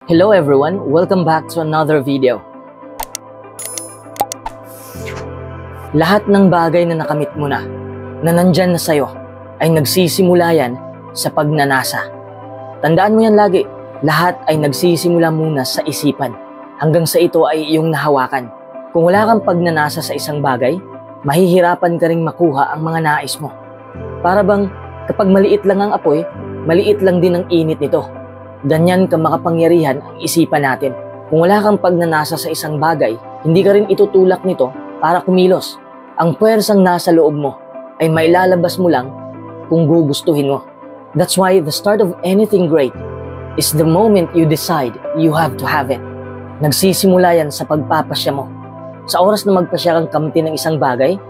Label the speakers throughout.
Speaker 1: Hello everyone, welcome back to another video. Lahat ng bagay na nakamit mo na nandyan na sa'yo, ay nagsisimula yan sa pagnanasa. Tandaan mo yan lagi, lahat ay nagsisimula muna sa isipan, hanggang sa ito ay iyong nahawakan. Kung wala kang pagnanasa sa isang bagay, mahihirapan ka ring makuha ang mga nais mo. Para bang kapag maliit lang ang apoy, maliit lang din ang init nito. Ganyan ka makapangyarihan ang isipan natin. Kung wala kang pagnanasa sa isang bagay, hindi ka rin itutulak nito para kumilos. Ang puwersang nasa loob mo ay mailalabas mo lang kung gugustuhin mo. That's why the start of anything great is the moment you decide you have to have it. Nagsisimula yan sa pagpapasya mo. Sa oras na magpasya kang kamti ng isang bagay,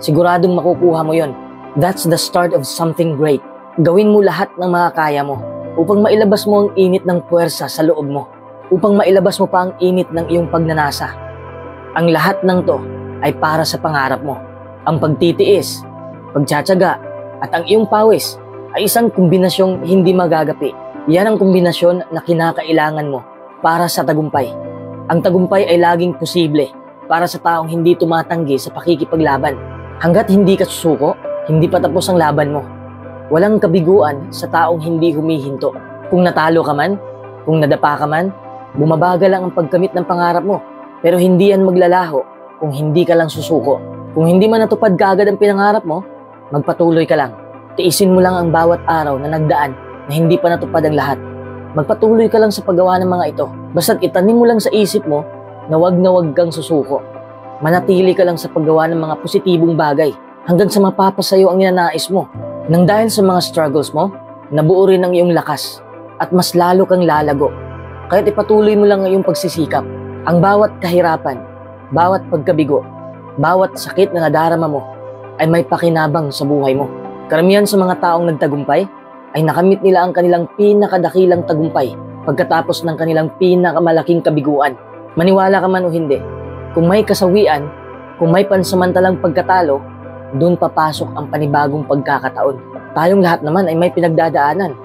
Speaker 1: siguradong makukuha mo yon. That's the start of something great. Gawin mo lahat ng mga kaya mo upang mailabas mo ang init ng puwersa sa loob mo, upang mailabas mo pa ang init ng iyong pagnanasa. Ang lahat ng to ay para sa pangarap mo. Ang pagtitiis, pagtsatsaga, at ang iyong pawis ay isang kombinasyong hindi magagapi. Yan ang kombinasyon na kinakailangan mo para sa tagumpay. Ang tagumpay ay laging posible para sa taong hindi tumatanggi sa pakikipaglaban. Hanggat hindi ka susuko, hindi pa tapos ang laban mo. Walang kabiguan sa taong hindi humihinto. Kung natalo ka man, kung nadapa ka man, bumabagal lang ang pagkamit ng pangarap mo. Pero hindi yan maglalaho kung hindi ka lang susuko. Kung hindi man natupad kaagad ang pinangarap mo, magpatuloy ka lang. Tiisin mo lang ang bawat araw na nagdaan na hindi pa natupad ang lahat. Magpatuloy ka lang sa paggawa ng mga ito. Basta't itanim mo lang sa isip mo na wag kang susuko. Manatili ka lang sa paggawa ng mga positibong bagay hanggang sa mapapasayo ang ninanais mo. Nang dahil sa mga struggles mo, nabuo rin ang iyong lakas at mas lalo kang lalago. Kaya't ipatuloy mo lang ang iyong pagsisikap. Ang bawat kahirapan, bawat pagkabigo, bawat sakit na nadarama mo ay may pakinabang sa buhay mo. Karamihan sa mga taong nagtagumpay ay nakamit nila ang kanilang pinakadakilang tagumpay pagkatapos ng kanilang pinakamalaking kabiguan. Maniwala ka man o hindi, kung may kasawian, kung may pansamantalang pagkatalo, doon papasok ang panibagong pagkakataon. Tayong lahat naman ay may pinagdadaanan.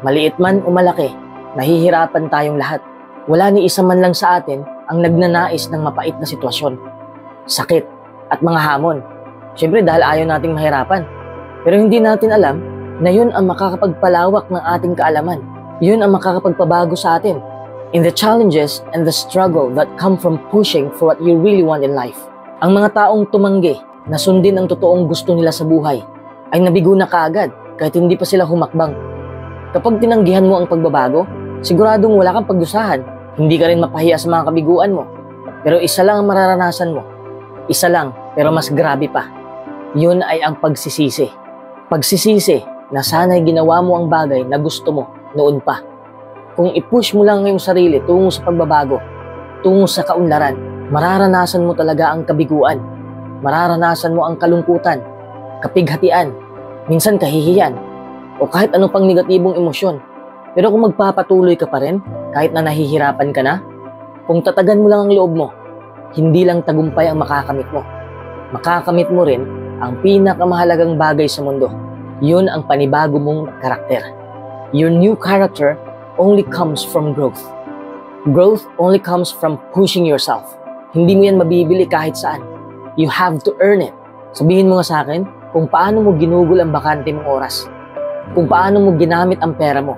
Speaker 1: Maliit man o malaki, nahihirapan tayong lahat. Wala ni isa man lang sa atin ang nagnanais ng mapait na sitwasyon, sakit, at mga hamon. Siyempre dahil ayaw nating mahirapan. Pero hindi natin alam na yun ang makakapagpalawak ng ating kaalaman. Yun ang makakapagpabago sa atin. In the challenges and the struggle that come from pushing for what you really want in life. Ang mga taong tumanggi na sundin ang totoong gusto nila sa buhay ay nabigo na kaagad kahit hindi pa sila humakbang. Kapag tinanggihan mo ang pagbabago, siguradong wala kang pagdusahan. Hindi ka rin mapahiya sa mga kabiguan mo. Pero isa lang ang mararanasan mo. Isa lang, pero mas grabe pa. Yun ay ang pagsisisi. Pagsisisi na sana'y ginawa mo ang bagay na gusto mo noon pa. Kung i-push mo lang ngayong sarili tungo sa pagbabago, tungo sa kaunlaran, mararanasan mo talaga ang kabiguan. Mararanasan mo ang kalungkutan, kapighatian, minsan kahihiyan, o kahit anong pang negatibong emosyon. Pero kung magpapatuloy ka pa rin, kahit na nahihirapan ka na, kung tatagan mo lang ang loob mo, hindi lang tagumpay ang makakamit mo. Makakamit mo rin ang pinakamahalagang bagay sa mundo. Yun ang panibago mong karakter. Your new character only comes from growth. Growth only comes from pushing yourself. Hindi mo yan mabibili kahit saan. You have to earn it. Sabihin mo nga sa akin kung paano mo ginugol ang bakante mong oras. Kung paano mo ginamit ang pera mo.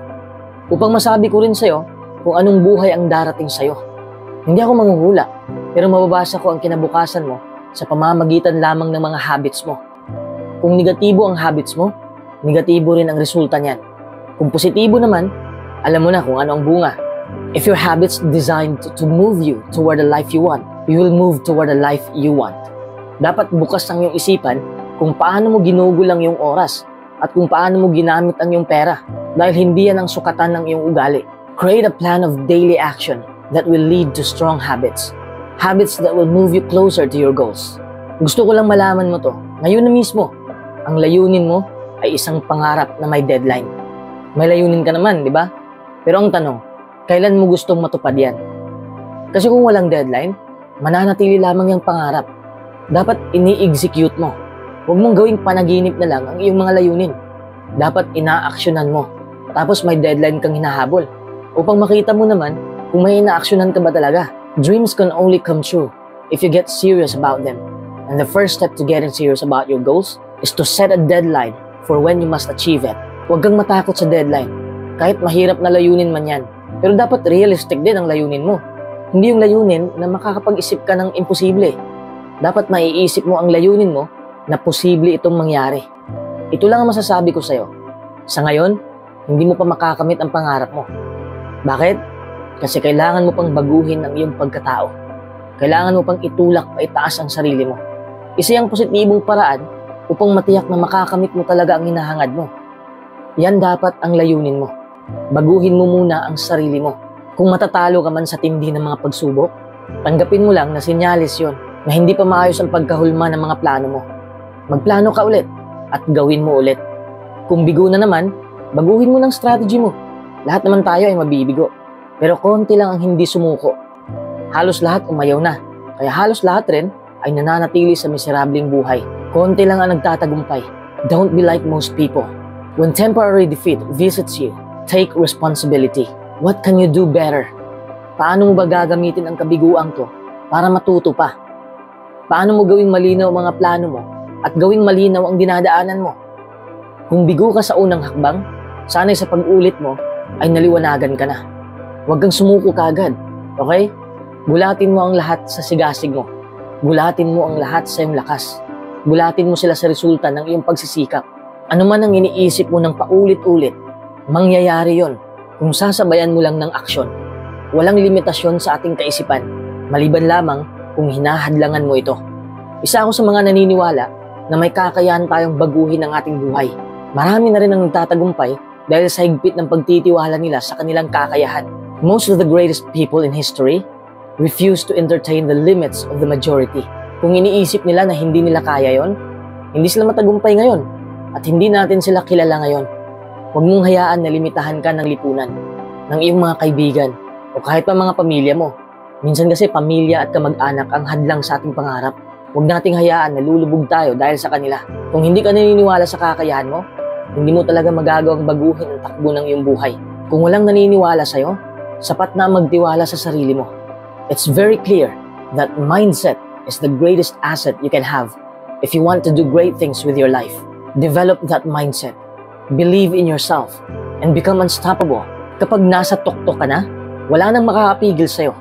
Speaker 1: Upang masabi ko rin sa'yo kung anong buhay ang darating sa'yo. Hindi ako manghuhula, pero mababasa ko ang kinabukasan mo sa pamamagitan lamang ng mga habits mo. Kung negatibo ang habits mo, negatibo rin ang resulta niyan. Kung positibo naman, alam mo na kung ano ang bunga. If your habits designed to move you toward the life you want, you will move toward the life you want. Dapat bukas ang iyong isipan kung paano mo ginugol ang iyong oras at kung paano mo ginamit ang iyong pera dahil hindi yan ang sukatan ng iyong ugali. Create a plan of daily action that will lead to strong habits. Habits that will move you closer to your goals. Gusto ko lang malaman mo to. Ngayon na mismo, ang layunin mo ay isang pangarap na may deadline. May layunin ka naman, di ba? Pero ang tanong, kailan mo gustong matupad yan? Kasi kung walang deadline, mananatili lamang yung pangarap. Dapat ini-execute mo. Huwag mong gawing panaginip na lang ang iyong mga layunin. Dapat ina-aksyonan mo. Tapos may deadline kang hinahabol. Upang makita mo naman kung may inaaksyonan ka ba talaga. Dreams can only come true if you get serious about them. And the first step to getting serious about your goals is to set a deadline for when you must achieve it. Huwag kang matakot sa deadline. Kahit mahirap na layunin man yan. Pero dapat realistic din ang layunin mo. Hindi yung layunin na makakapag-isip ka ng imposible. Dapat maiisip mo ang layunin mo na posible itong mangyari. Ito lang ang masasabi ko sa'yo. Sa ngayon, hindi mo pa makakamit ang pangarap mo. Bakit? Kasi kailangan mo pang baguhin ang iyong pagkatao. Kailangan mo pang itulak pa itaas ang sarili mo. Isa yung positibong paraan upang matiyak na makakamit mo talaga ang hinahangad mo. Yan dapat ang layunin mo. Baguhin mo muna ang sarili mo. Kung matatalo ka man sa tindi ng mga pagsubok, tanggapin mo lang na sinyalis yon na hindi pa maayos ang pagkahulma ng mga plano mo. Magplano ka ulit at gawin mo ulit. Kung bigo na naman, baguhin mo ng strategy mo. Lahat naman tayo ay mabibigo. Pero konti lang ang hindi sumuko. Halos lahat umayaw na. Kaya halos lahat rin ay nananatili sa miserableng buhay. Konti lang ang nagtatagumpay. Don't be like most people. When temporary defeat visits you, take responsibility. What can you do better? Paano mo ba gagamitin ang kabiguang to para matuto pa? Paano mo gawing malinaw ang mga plano mo at gawing malinaw ang dinadaanan mo? Kung bigo ka sa unang hakbang, sana'y sa pag-ulit mo ay naliwanagan ka na. Huwag kang sumuko kagad, okay? Gulatin mo ang lahat sa sigasig mo. Gulatin mo ang lahat sa iyong lakas. Gulatin mo sila sa resulta ng iyong pagsisikap. Ano man ang iniisip mo ng paulit-ulit, mangyayari yon kung sasabayan mo lang ng aksyon. Walang limitasyon sa ating kaisipan, maliban lamang kung hinahadlangan mo ito. Isa ako sa mga naniniwala na may kakayahan tayong baguhin ang ating buhay. Marami na rin ang nagtatagumpay dahil sa higpit ng pagtitiwala nila sa kanilang kakayahan. Most of the greatest people in history refuse to entertain the limits of the majority. Kung iniisip nila na hindi nila kaya yon, hindi sila matagumpay ngayon at hindi natin sila kilala ngayon. Huwag mong hayaan na limitahan ka ng lipunan, ng iyong mga kaibigan o kahit pa mga pamilya mo. Minsan kasi pamilya at kamag-anak ang hadlang sa ating pangarap. Huwag nating hayaan na lulubog tayo dahil sa kanila. Kung hindi ka naniniwala sa kakayahan mo, hindi mo talaga magagawang baguhin ang takbo ng iyong buhay. Kung walang naniniwala sa'yo, sapat na magtiwala sa sarili mo. It's very clear that mindset is the greatest asset you can have if you want to do great things with your life. Develop that mindset. Believe in yourself and become unstoppable. Kapag nasa tuktok ka na, wala nang makakapigil sa'yo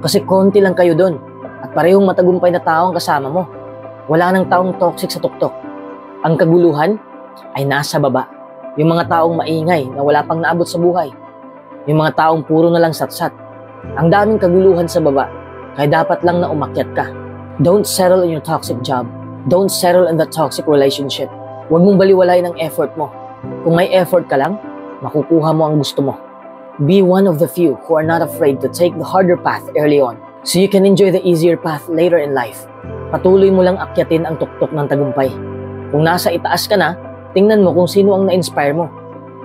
Speaker 1: kasi konti lang kayo doon at parehong matagumpay na tao ang kasama mo. Wala nang taong toxic sa tuktok. Ang kaguluhan ay nasa baba. Yung mga taong maingay na wala pang naabot sa buhay. Yung mga taong puro na lang satsat. Ang daming kaguluhan sa baba, kaya dapat lang na umakyat ka. Don't settle in your toxic job. Don't settle in that toxic relationship. Huwag mong baliwalayin ang effort mo. Kung may effort ka lang, makukuha mo ang gusto mo. Be one of the few who are not afraid to take the harder path early on so you can enjoy the easier path later in life. Patuloy mo lang akyatin ang tuktok ng tagumpay. Kung nasa itaas ka na, tingnan mo kung sino ang na-inspire mo.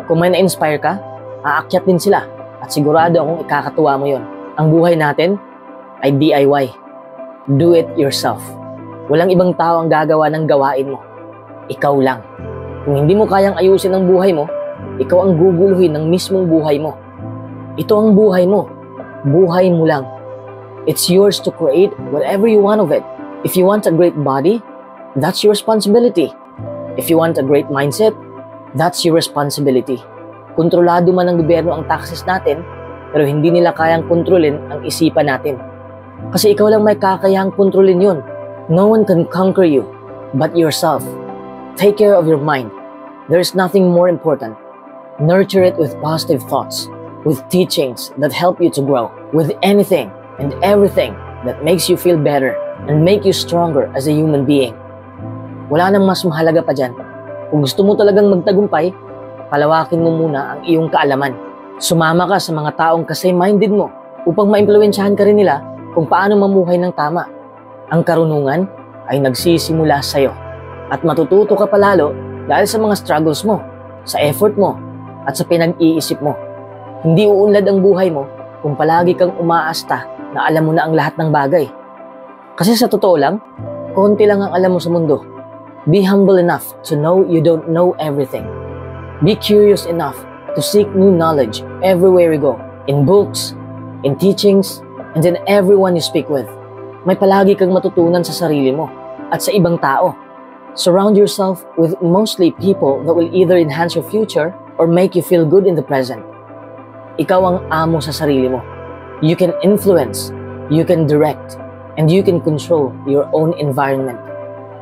Speaker 1: Kung may na-inspire ka, aakyat din sila at sigurado akong ikakatuwa mo yon. Ang buhay natin ay DIY. Do it yourself. Walang ibang tao ang gagawa ng gawain mo. Ikaw lang. Kung hindi mo kayang ayusin ang buhay mo, ikaw ang guguluhin ng mismong buhay mo. Ito ang buhay mo. Buhay mo lang. It's yours to create whatever you want of it. If you want a great body, that's your responsibility. If you want a great mindset, that's your responsibility. Kontrolado man ng gobyerno ang taxes natin, pero hindi nila kayang kontrolin ang isipan natin. Kasi ikaw lang may kakayahang kontrolin yun. No one can conquer you but yourself. Take care of your mind. There's nothing more important. Nurture it with positive thoughts, with teachings that help you to grow, with anything and everything that makes you feel better and make you stronger as a human being. Wala nang mas mahalaga pa dyan. Kung gusto mo talagang magtagumpay, palawakin mo muna ang iyong kaalaman. Sumama ka sa mga taong kasi-minded mo upang maimpluwensyahan ka rin nila kung paano mamuhay ng tama. Ang karunungan ay nagsisimula sa'yo at matututo ka palalo dahil sa mga struggles mo, sa effort mo, at sa pinag-iisip mo. Hindi uunlad ang buhay mo kung palagi kang umaasta na alam mo na ang lahat ng bagay. Kasi sa totoo lang, konti lang ang alam mo sa mundo. Be humble enough to know you don't know everything. Be curious enough to seek new knowledge everywhere you go. In books, in teachings, and in everyone you speak with. May palagi kang matutunan sa sarili mo at sa ibang tao. Surround yourself with mostly people that will either enhance your future or make you feel good in the present. Ikaw ang amo sa sarili mo. You can influence, you can direct, and you can control your own environment.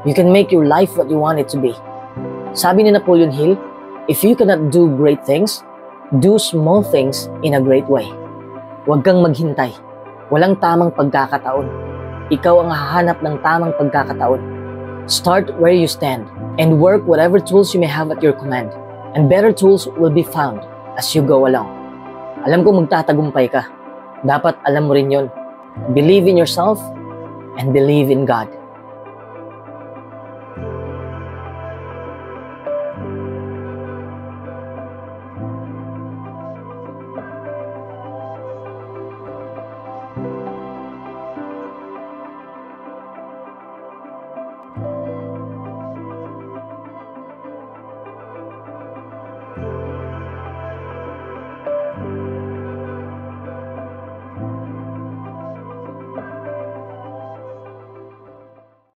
Speaker 1: You can make your life what you want it to be. Sabi ni Napoleon Hill, if you cannot do great things, do small things in a great way. Huwag kang maghintay. Walang tamang pagkakataon. Ikaw ang hahanap ng tamang pagkakataon. Start where you stand and work whatever tools you may have at your command. And better tools will be found as you go along. Alam ko magtatagumpay ka. Dapat alam mo rin yon. Believe in yourself and believe in God.